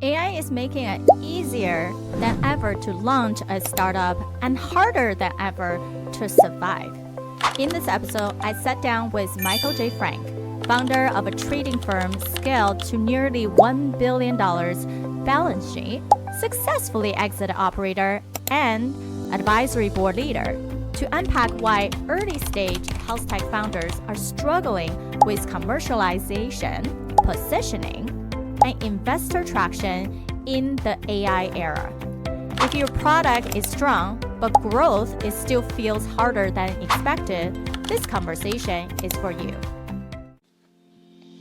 AI is making it easier than ever to launch a startup and harder than ever to survive. In this episode, I sat down with 𝐷𝐼𝐜𝐜, founder of a trading firm scaled to nearly $1 billion balance sheet, successfully exited operator, and advisory board leader, to unpack why early-stage health tech founders are struggling with commercialization, positioning, and investor traction in the AI era. If your product is strong, but growth still feels harder than expected, this conversation is for you.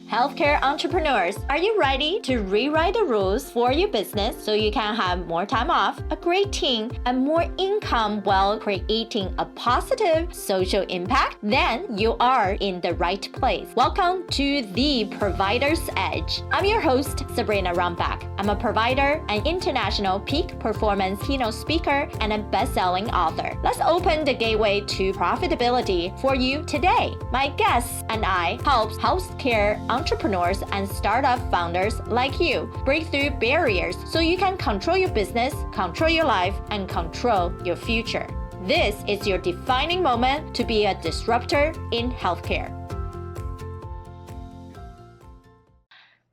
Healthcare entrepreneurs, are you ready to rewrite the rules for your business so you can have more time off, a great team, and more income while creating a positive social impact? Then you are in the right place. Welcome to The Provider's Edge. I'm your host, Sabrina Runbeck. I'm a provider, an international peak performance keynote speaker, and a best-selling author. Let's open the gateway to profitability for you today. My guests and I help healthcare entrepreneurs and startup founders like you break through barriers so you can control your business, control your life, and control your future. This is your defining moment to be a disruptor in healthcare.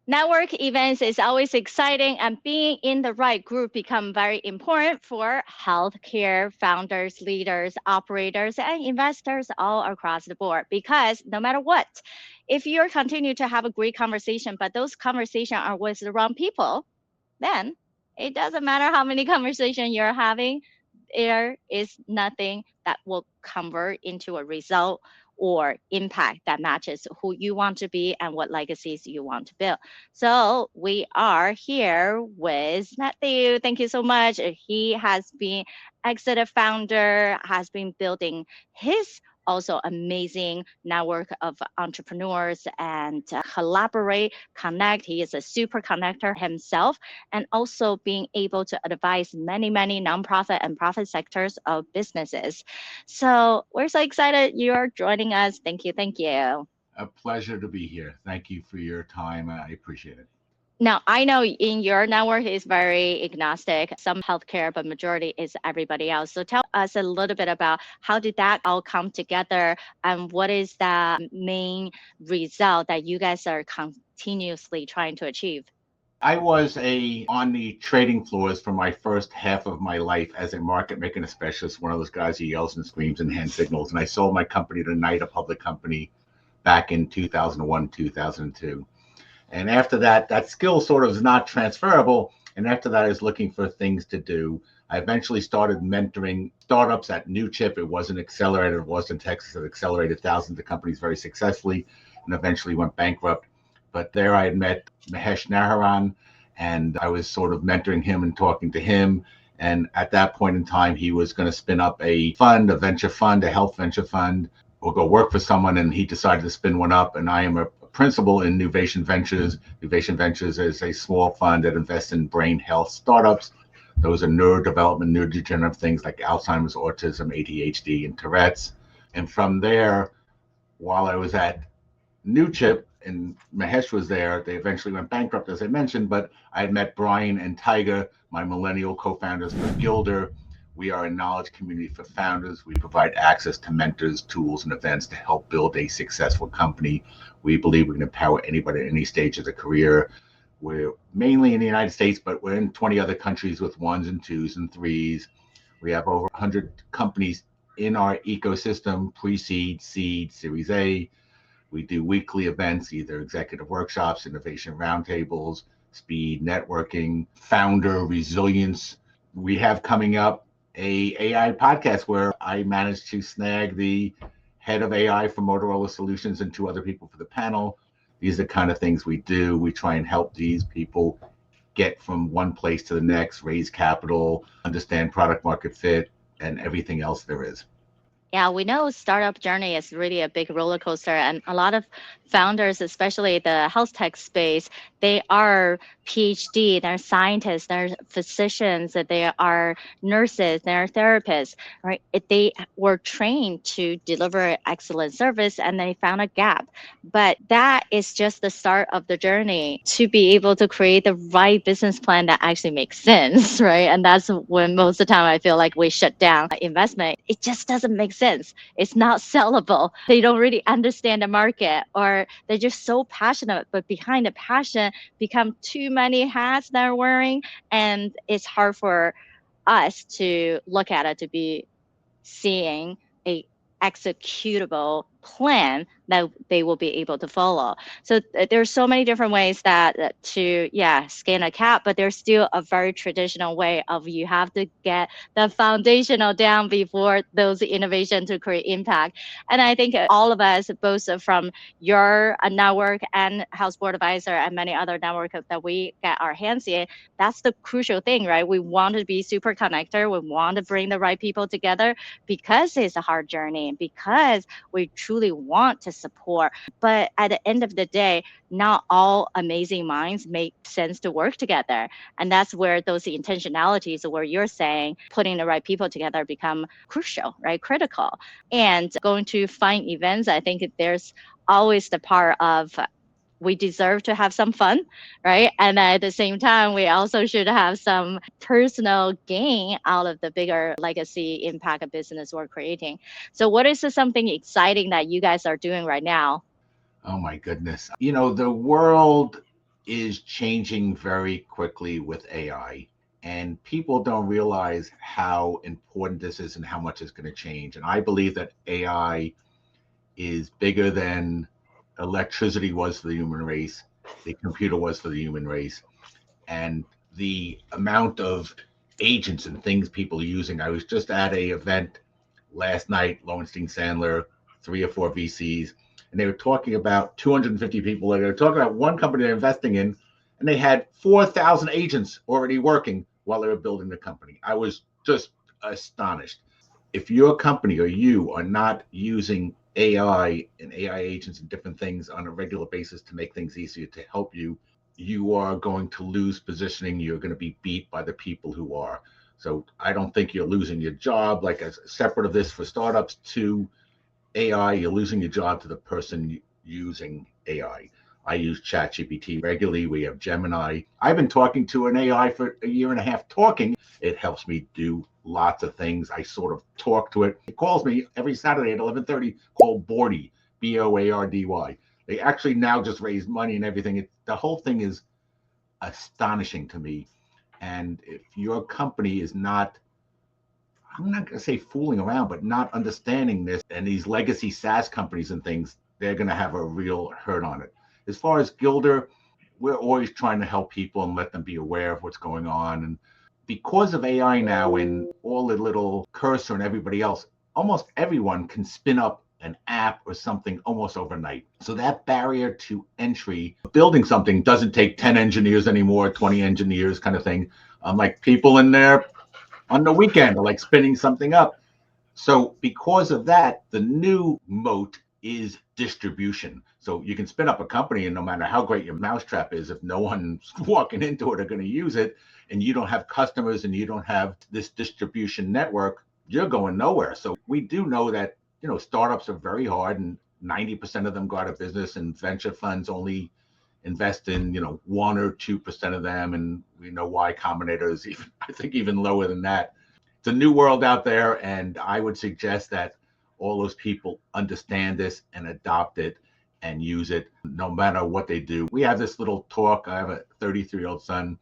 Network events is always exciting, and being in the right group become very important for healthcare founders, leaders, operators, and investors all across the board. Because no matter what, if you continue to have a great conversation, but those conversations are with the wrong people, then it doesn't matter how many conversations you're having, there is nothing that will convert into a result or impact that matches who you want to be and what legacies you want to build. So we are here with Matthew. Thank you so much. He has been exited founder, has been building his also amazing network of entrepreneurs and collaborate, connect. He is a super connector himself, and also being able to advise many nonprofit and profit sectors of businesses. So we're so excited you're joining us. Thank you. A pleasure to be here. Thank you for your time. I appreciate it. Now, I know in your network is very agnostic, some healthcare, but majority is everybody else. So tell us a little bit about how did that all come together, and what is the main result that you guys are continuously trying to achieve? I was on the trading floors for my first half of my life as a market making specialist, one of those guys who yells and screams and hand signals. And I sold my company to Knight, a public company, back in 2001, 2002. And after that, that skill sort of is not transferable. And after that, I was looking for things to do. I eventually started mentoring startups at New Chip. It was an accelerator in Austin, Texas, that accelerated thousands of companies very successfully and eventually went bankrupt. But there I had met 𝐼𝐜𝐜𝐿, and I was sort of mentoring him and talking to him. And at that point in time, he was going to spin up a fund, a venture fund, a health venture fund, or go work for someone. And he decided to spin one up. And I am a principal in Nuvation Ventures. Nuvation Ventures is a small fund that invests in brain health startups. Those are neurodevelopment, neurodegenerative things like Alzheimer's, autism, ADHD, and Tourette's. And from there, while I was at New Chip and Mahesh was there, they eventually went bankrupt, as I mentioned, but I had met Brian and Tiger, my millennial co-founders for 𝘫𝑪. We are a knowledge community for founders. We provide access to mentors, tools, and events to help build a successful company. We believe we can empower anybody at any stage of the career. We're mainly in the United States, but we're in 20 other countries with 1s and 2s and 3s. We have over 100 companies in our ecosystem, pre-seed, seed, Series A. We do weekly events, either executive workshops, innovation roundtables, speed networking, founder resilience. We have coming up a AI podcast where I managed to snag the head of AI for Motorola Solutions and 2 other people for the panel. These are the kind of things we do. We try and help these people get from one place to the next, raise capital, understand product market fit, and everything else there is. Yeah, we know startup journey is really a big roller coaster, and a lot of founders, especially the health tech space, they are PhD, they're scientists, they're physicians, they are nurses, they're therapists, right? They were trained to deliver excellent service, and they found a gap. But that is just the start of the journey to be able to create the right business plan that actually makes sense, right? And that's when most of the time I feel like we shut down investment. It just doesn't make sense. It's not sellable. They don't really understand the market, or they're just so passionate, but behind the passion become too many hats they're wearing. And it's hard for us to look at it to be seeing a executable plan that they will be able to follow. So there's so many different ways that to skin a cat, but there's still a very traditional way of you have to get the foundational down before those innovation to create impact. And I think all of us, both from your network and House Board Advisor and many other networks that we get our hands in, that's the crucial thing, right? We want to be super connector. We want to bring the right people together because it's a hard journey, because we truly want to support. But at the end of the day, not all amazing minds make sense to work together. And that's where those intentionalities, where you're saying putting the right people together, become crucial, right? Critical. And going to fun events, I think there's always the part of we deserve to have some fun, right? And at the same time, we also should have some personal gain out of the bigger legacy impact of business we're creating. So, what is something exciting that you guys are doing right now? Oh my goodness. The world is changing very quickly with AI, and people don't realize how important this is and how much it's going to change. And I believe that AI is bigger than electricity was for the human race, the computer was for the human race, and the amount of agents and things people are using. I was just at a event last night, Lowenstein Sandler, 3 or 4 VCs, and they were talking about 250 people. They were talking about one company they're investing in, and they had 4,000 agents already working while they were building the company. I was just astonished. If your company or you are not using AI and AI agents and different things on a regular basis to make things easier to help you, you are going to lose positioning. You're going to be beat by the people who are. So I don't think you're losing your job. Like, as separate of this for startups to AI, you're losing your job to the person using AI. I use ChatGPT regularly. We have Gemini. I've been talking to an AI for a year and a half talking. It helps me do lots of things. I sort of talk to it. It calls me every Saturday at 11:30, called 𝘵𝑪dy, 𝘵�Ο�ＡRDY. They actually now just raised money and everything. The whole thing is astonishing to me. And if your company is not, I'm not going to say fooling around, but not understanding this, and these legacy SaaS companies and things, they're going to have a real hurt on it. As far as 𝐷𝐿DER, we're always trying to help people and let them be aware of what's going on. And because of AI now and all the little cursor and everybody else, almost everyone can spin up an app or something almost overnight. So that barrier to entry, building something, doesn't take 10 engineers anymore, 20 engineers kind of thing. Like people in there on the weekend are like spinning something up. So because of that, the new moat is distribution. So you can spin up a company, and no matter how great your mousetrap is, if no one's walking into it or going to use it, and you don't have customers and you don't have this distribution network, you're going nowhere. So we do know that, startups are very hard, and 90% of them go out of business, and venture funds only invest in 1 or 2% of them, and we know Y Combinator is even, I think, even lower than that. It's a new world out there, and I would suggest that all those people understand this and adopt it and use it no matter what they do. We have this little talk. I have a 33-year-old son,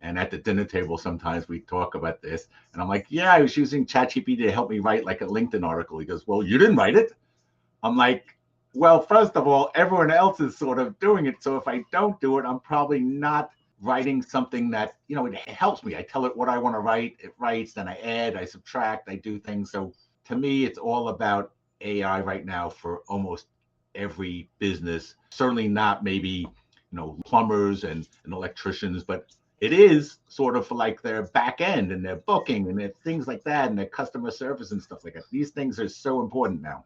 and at the dinner table sometimes we talk about this, and I'm like, yeah, I was using ChatGPT to help me write like a LinkedIn article. He goes, well, you didn't write it. I'm like, well, first of all, everyone else is sort of doing it. So if I don't do it, I'm probably not writing something that, it helps me. I tell it what I want to write. It writes, then I add, I subtract, I do things. So to me, it's all about AI right now for almost every business. Certainly not maybe, plumbers and electricians, but it is sort of like their back end and their booking and their things like that and their customer service and stuff like that. These things are so important now.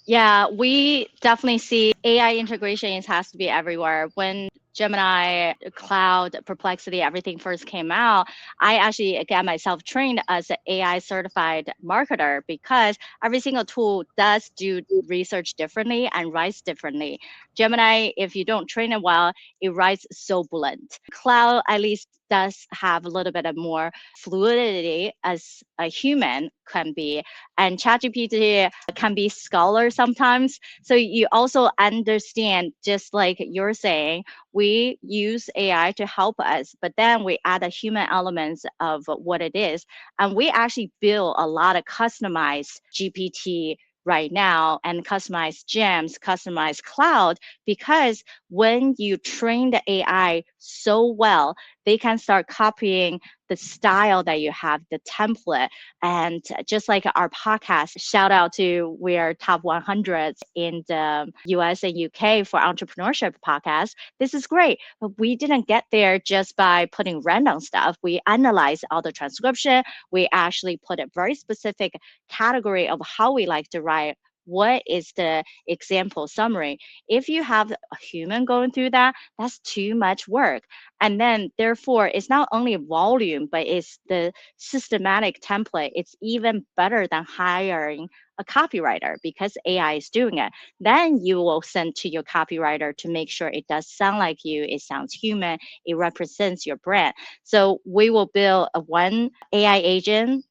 Yeah, we definitely see AI integration has to be everywhere. When Gemini, Cloud, Perplexity, everything first came out, I actually got myself trained as an AI certified marketer because every single tool does do research differently and writes differently. Gemini, if you don't train it well, it writes so blunt. Cloud at least does have a little bit of more fluidity as a human can be. And ChatGPT can be scholar sometimes. So you also understand, just like you're saying, we use AI to help us, but then we add the human elements of what it is. And we actually build a lot of customized GPT right now and customized gems, customized cloud, because when you train the AI so well, they can start copying the style that you have, the template. And just like our podcast, shout out to we're top 100 in the US and UK for entrepreneurship podcast. This is great, but we didn't get there just by putting random stuff. We analyze all the transcription. We actually put a very specific category of how we like to write. What is the example summary? If you have a human going through that, that's too much work. And then therefore, it's not only volume, but it's the systematic template. It's even better than hiring a copywriter because AI is doing it. Then you will send to your copywriter to make sure it does sound like you, it sounds human, it represents your brand. So we will build a one AI agent,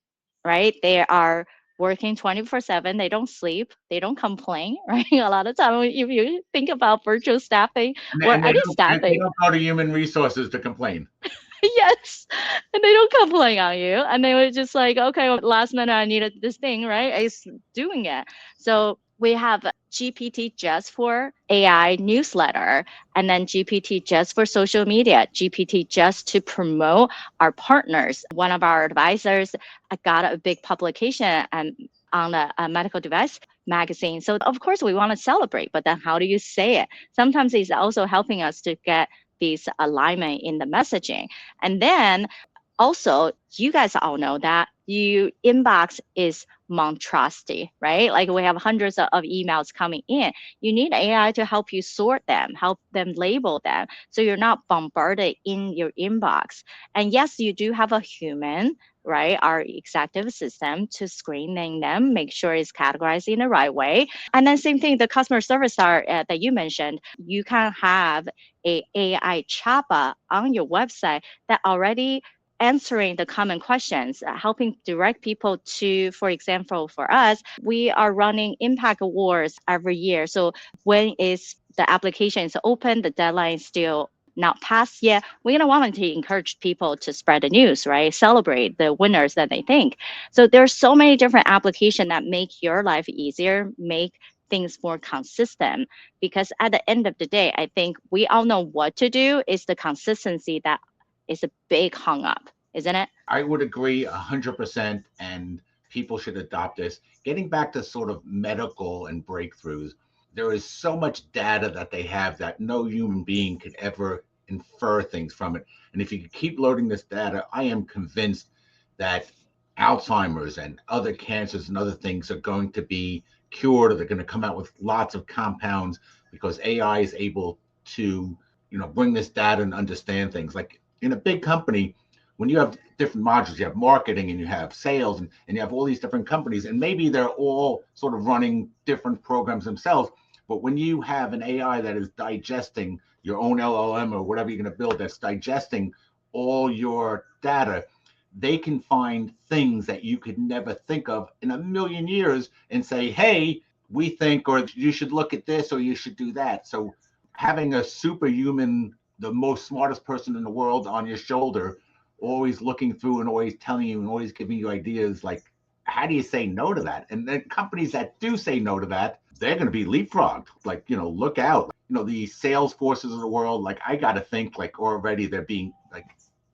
right? They are working 24/7. They don't sleep. They don't complain, right? A lot of time, if you think about virtual staffing or And any they staffing, don't go to human resources to complain. yes, and they don't complain on you, and they were just like, okay, well, last minute I needed this thing, right? It's doing it. So we have GPT just for AI newsletter, and then GPT just for social media, GPT just to promote our partners. One of our advisors got a big publication on a medical device magazine. So of course we want to celebrate, but then how do you say it? Sometimes it's also helping us to get these alignment in the messaging. And then also, you guys all know that you inbox is monstrosity, right? Like we have hundreds of emails coming in. You need AI to help you sort them, help them label them, so you're not bombarded in your inbox. And yes, you do have a human, right, our executive system to screening them, make sure it's categorized in the right way. And then same thing, the customer service star that you mentioned, you can have a AI chatbot on your website that already answering the common questions, helping direct people to, for example, for us, we are running impact awards every year. So when is the application is open, the deadline is still not passed yet, we're going to want to encourage people to spread the news, right? Celebrate the winners that they think. So there's so many different applications that make your life easier, make things more consistent, because at the end of the day, I think we all know what to do. Is the consistency that is a big hung up, isn't it? I would agree 100%, and people should adopt this. Getting back to sort of medical and breakthroughs, there is so much data that they have that no human being could ever infer things from it. And if you could keep loading this data, I am convinced that Alzheimer's and other cancers and other things are going to be cured, or they're going to come out with lots of compounds because AI is able to, bring this data and understand things. Like in a big company, when you have different modules, you have marketing and you have sales and you have all these different companies, and maybe they're all sort of running different programs themselves. But when you have an AI that is digesting your own LLM or whatever you're going to build, that's digesting all your data, they can find things that you could never think of in a million years and say, hey, we think, or you should look at this, or you should do that. So having a superhuman, the most smartest person in the world on your shoulder, always looking through and always telling you and always giving you ideas, like, how do you say no to that? And then companies that do say no to that, they're going to be leapfrogged. Like, look out. The sales forces of the world, like, I got to think, like, already they're being like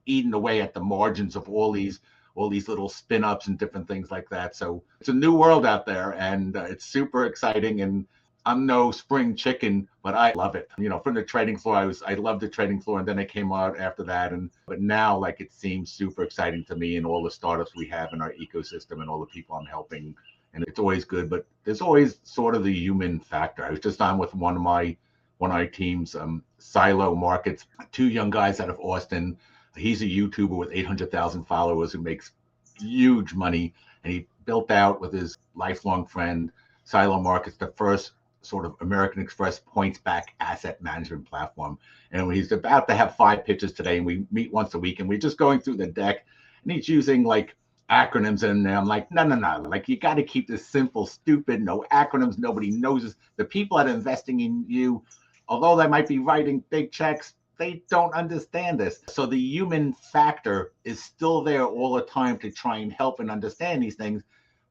eaten away at the margins of all these little spin-ups and different things like that. So it's a new world out there, and it's super exciting. And I'm no spring chicken, but I love it. From the trading floor, I loved the trading floor, and then I came out after that. But now, like, it seems super exciting to me, and all the startups we have in our ecosystem, and all the people I'm helping, and it's always good. But there's always sort of the human factor. I was just on with one of our teams, Silo Markets, two young guys out of Austin. He's a YouTuber with 800,000 followers who makes huge money, and he built out with his lifelong friend Silo Markets the first sort of American Express points back asset management platform. And he's about to have 5 pitches today, and we meet once a week, and we're just going through the deck, and he's using like acronyms in there. I'm like, no, like, you got to keep this simple, stupid, no acronyms, nobody knows this. The people that are investing in you, although they might be writing big checks, they don't understand this. So the human factor is still there all the time to try and help and understand these things.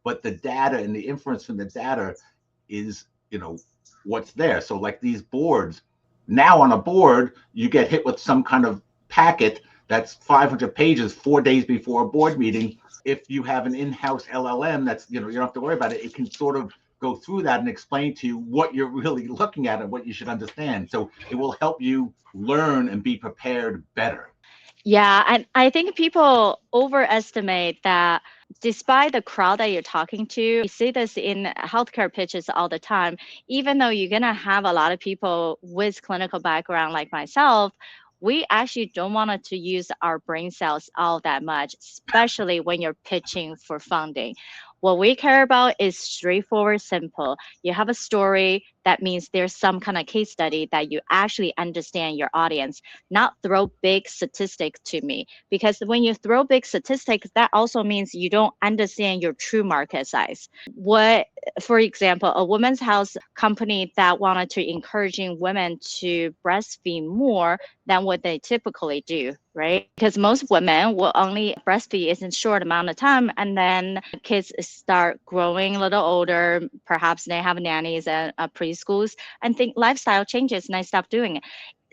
But the data and the inference from the data is, what's there. So like these boards, now on a board, you get hit with some kind of packet that's 500 pages 4 days before a board meeting. If you have an in-house LLM that's, you don't have to worry about it. It can sort of go through that and explain to you what you're really looking at and what you should understand. So it will help you learn and be prepared better. Yeah, and I think people overestimate that despite the crowd that you're talking to, you see this in healthcare pitches all the time, even though you're going to have a lot of people with clinical background like myself, we actually don't want to use our brain cells all that much, especially when you're pitching for funding. What we care about is straightforward, simple. You have a story, that means there's some kind of case study that you actually understand your audience, not throw big statistics to me. Because when you throw big statistics, that also means you don't understand your true market size. For example, a women's health company that wanted to encouraging women to breastfeed more than what they typically do, right? Because most women will only breastfeed in a short amount of time, and then kids start growing a little older. Perhaps they have nannies and preschools, and think lifestyle changes, and I stop doing it.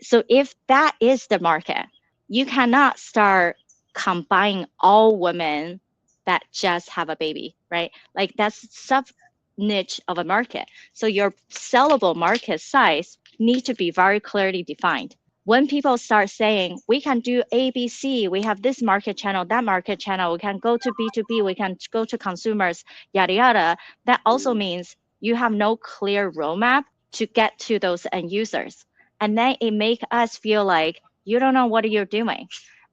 So if that is the market, you cannot start combining all women that just have a baby, right? Like that's sub niche of a market. So your sellable market size needs to be very clearly defined. When people start saying, we can do ABC, we have this market channel, that market channel, we can go to B2B, we can go to consumers, yada, yada, that also means you have no clear roadmap to get to those end users. And then it makes us feel like you don't know what you're doing.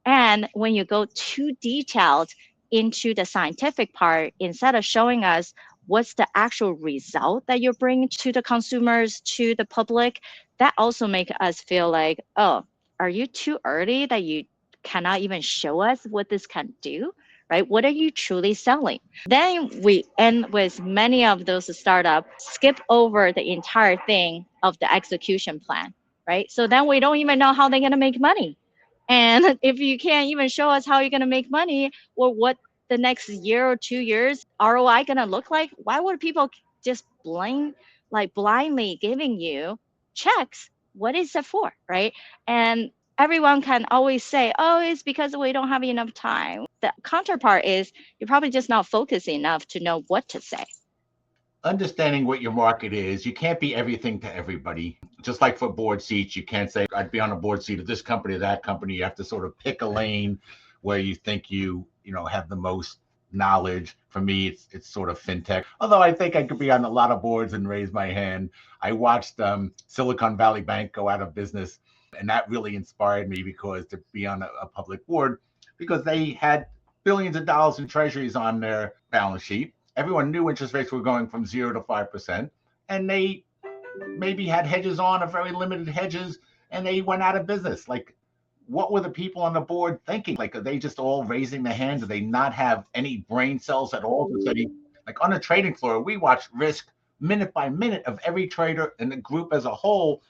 And when you go too detailed into the scientific part, instead of showing us what's the actual result that you're bringing to the consumers, to the public, that also makes us feel like, oh, are you too early that you cannot even show us what this can do, right? What are you truly selling? Then we end with many of those startups skip over the entire thing of the execution plan, right? So then we don't even know how they're going to make money. And if you can't even show us how you're going to make money or what the next year or 2 years ROI going to look like, why would people just blindly giving you checks? What is it for, right? And everyone can always say, oh, it's because we don't have enough time. The counterpart is you're probably just not focusing enough to know what to say. Understanding what your market is, you can't be everything to everybody. Just like for board seats, you can't say, I'd be on a board seat of this company or that company. You have to sort of pick a lane where you think you have the most knowledge. For me, it's sort of fintech. Although I think I could be on a lot of boards and raise my hand. I watched Silicon Valley Bank go out of business, and that really inspired me because to be on a public board, because they had billions of dollars in treasuries on their balance sheet. Everyone knew interest rates were going from 0 to 5%, and they maybe had hedges on, or very limited hedges, and they went out of business. Like, what were the people on the board thinking? Like, are they just all raising their hands? Do they not have any brain cells at all to say, like, on a trading floor, we watch risk minute by minute of every trader and the group as a whole.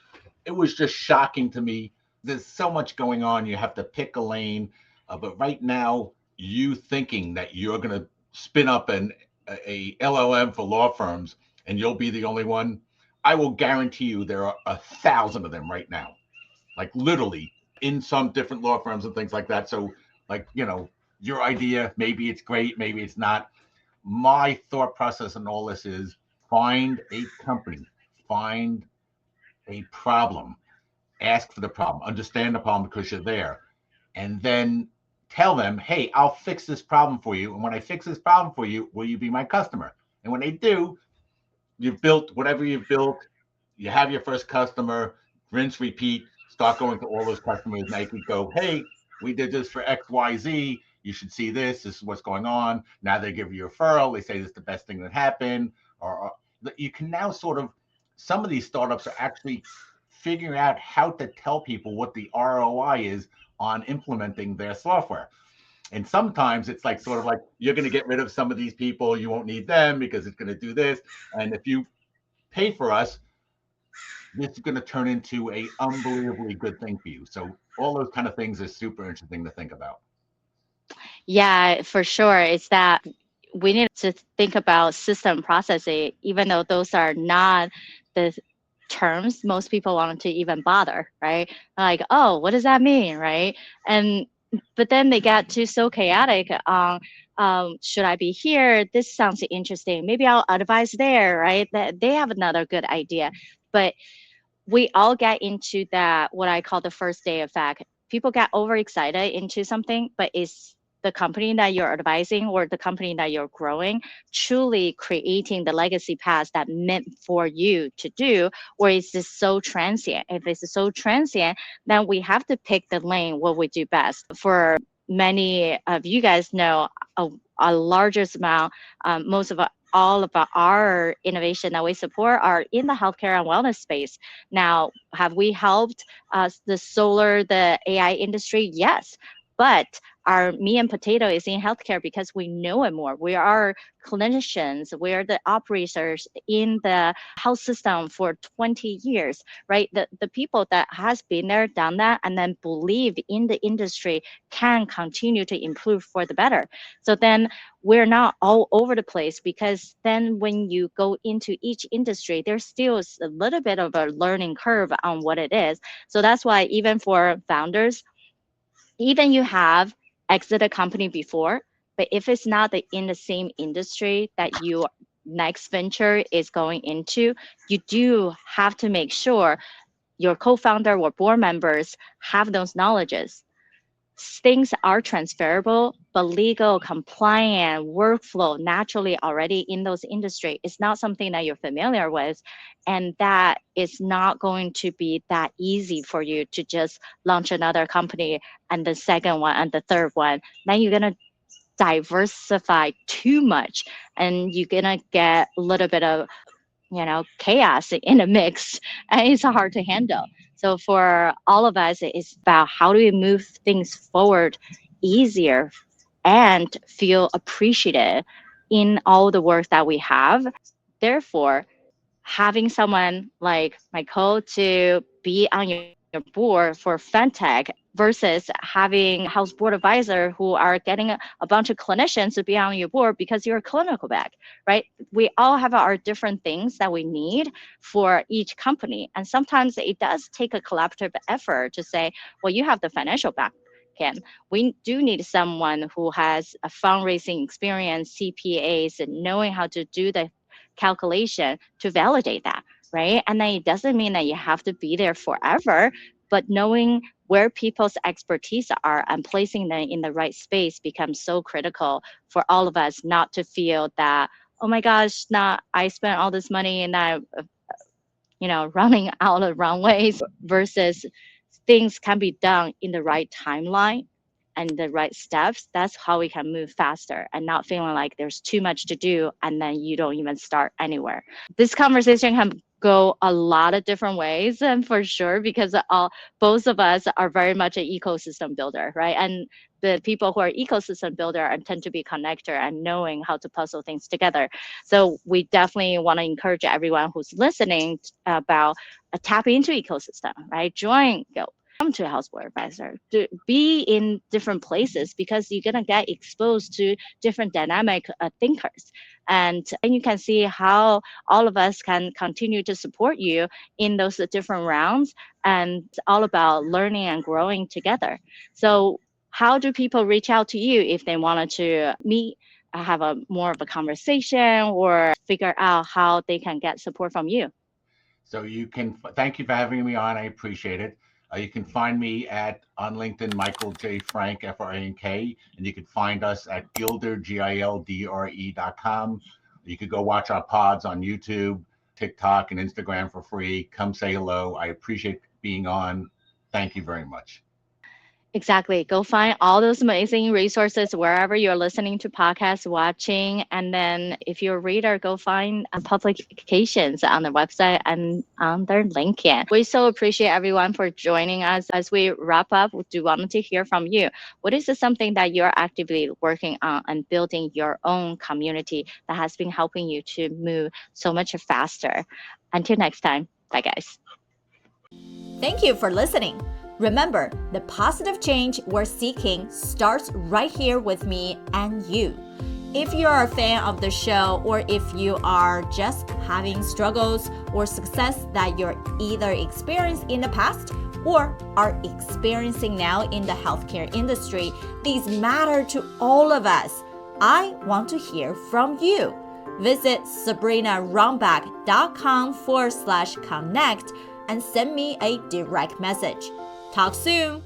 It was just shocking to me. There's so much going on. You have to pick a lane. But right now, you thinking that you're going to spin up a LLM for law firms and you'll be the only one, I will guarantee you there are 1,000 of them right now, like literally in some different law firms and things like that. So like, your idea, maybe it's great, maybe it's not. My thought process in all this is find a company, find a problem, ask for the problem, understand the problem because you're there, and then tell them, hey, I'll fix this problem for you. And when I fix this problem for you, will you be my customer? And when they do, you've built whatever you've built, you have your first customer, rinse, repeat, start going to all those customers. Now you can go, hey, we did this for XYZ. You should see this. This is what's going on. Now they give you a referral. They say this is the best thing that happened. Or you can now sort of, some of these startups are actually figuring out how to tell people what the ROI is on implementing their software. And sometimes it's like sort of like, you're going to get rid of some of these people. You won't need them because it's going to do this. And if you pay for us, this is going to turn into a unbelievably good thing for you. So all those kind of things are super interesting to think about. Yeah, for sure. It's that we need to think about system processing, even though those are not the terms most people want to even bother, right? Like, oh, what does that mean, right? And but then they get too so chaotic on, should I be here? This sounds interesting. Maybe I'll advise there, right? That they have another good idea. But we all get into that, what I call the first day effect. People get overexcited into something, but is the company that you're advising or the company that you're growing truly creating the legacy path that meant for you to do, or is this so transient? If it's so transient, then we have to pick the lane what we do best. For many of you guys know, a largest amount, most of all of our innovation that we support are in the healthcare and wellness space. Now, have we helped the solar, the AI industry? Yes. But our meat and potato is in healthcare because we know it more. We are clinicians. We are the operators in the health system for 20 years, right? The people that has been there, done that, and then believe in the industry can continue to improve for the better. So then we're not all over the place, because then when you go into each industry, there's still a little bit of a learning curve on what it is. So that's why even for founders, even you have exited a company before, but if it's not in the same industry that your next venture is going into, you do have to make sure your co-founder or board members have those knowledges. Things are transferable, but legal, compliant, workflow naturally already in those industry is not something that you're familiar with. And that is not going to be that easy for you to just launch another company and the second one and the third one. Then you're going to diversify too much and you're going to get a little bit of chaos in a mix, and it's hard to handle. So for all of us, it's about how do we move things forward easier and feel appreciated in all the work that we have. Therefore, having someone like Michael to be on your board for FinTech versus having house board advisor who are getting a bunch of clinicians to be on your board because you're a clinical back, right? We all have our different things that we need for each company. And sometimes it does take a collaborative effort to say, well, you have the financial back. Ken, we do need someone who has a fundraising experience, CPAs, and knowing how to do the calculation to validate that, right? And then it doesn't mean that you have to be there forever, but knowing where people's expertise are and placing them in the right space becomes so critical for all of us not to feel that, oh my gosh, now I spent all this money and I'm running out of runways, versus things can be done in the right timeline and the right steps. That's how we can move faster and not feeling like there's too much to do and then you don't even start anywhere. This conversation can go a lot of different ways, and for sure, because both of us are very much an ecosystem builder, right? And the people who are ecosystem builder and tend to be connector and knowing how to puzzle things together. So we definitely want to encourage everyone who's listening about tap into ecosystem, right? Join Guild. Come to a house board advisor, to be in different places, because you're going to get exposed to different dynamic thinkers. And you can see how all of us can continue to support you in those different rounds. And it's all about learning and growing together. So how do people reach out to you if they wanted to meet, have a more of a conversation, or figure out how they can get support from you? So thank you for having me on. I appreciate it. You can find me on LinkedIn, Michael J. Frank, Frank, and you can find us at 𝐷ILDRE.com. You could go watch our pods on YouTube, TikTok, and Instagram for free. Come say hello. I appreciate being on. Thank you very much. Exactly. Go find all those amazing resources wherever you're listening to podcasts, watching. And then if you're a reader, go find publications on the website and on their LinkedIn. We so appreciate everyone for joining us. As we wrap up, we do want to hear from you. What is something that you're actively working on and building your own community that has been helping you to move so much faster? Until next time. Bye, guys. Thank you for listening. Remember, the positive change we're seeking starts right here with me and you. If you're a fan of the show, or if you are just having struggles or success that you're either experienced in the past or are experiencing now in the healthcare industry, these matter to all of us. I want to hear from you. Visit sabrinarumback.com/connect and send me a direct message. Talk soon!